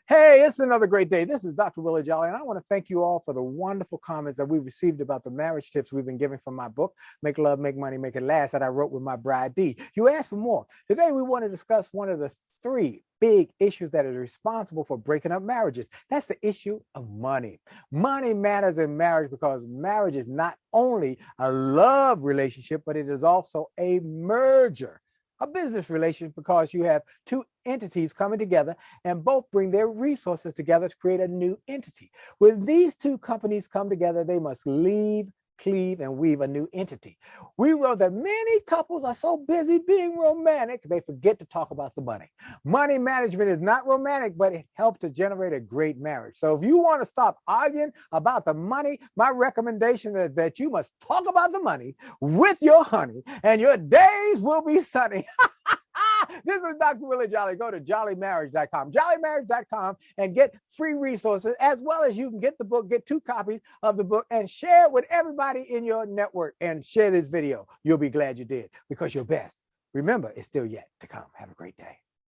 Hey, it's another great day. This is Dr. Willie Jolley, and I want to thank you all for the wonderful comments that we've received about the marriage tips we've been giving from my book, Make Love, Make Money, Make It Last, that I wrote with my bride, Dee. You asked for more. Today, we want to discuss one of the three big issues that is responsible for breaking up marriages. That's the issue of money. Money matters in marriage because marriage is not only a love relationship, but it is also a merger. A business relationship because you have two entities coming together and both bring their resources together to create a new entity. When these two companies come together, they must leave, cleave, and weave a new entity. We wrote that many couples are so busy being romantic, they forget to talk about the money. Money management is not romantic, but it helps to generate a great marriage. So if you want to stop arguing about the money, my recommendation is that you must talk about the money with your honey, and your days will be sunny. This is Dr. Willie Jolley. Go to jollymarriage.com, and get free resources, as well as you can get the book, get 2 copies of the book, and share it with everybody in your network, and share this video. You'll be glad you did, because your best, remember, is still yet to come. Have a great day.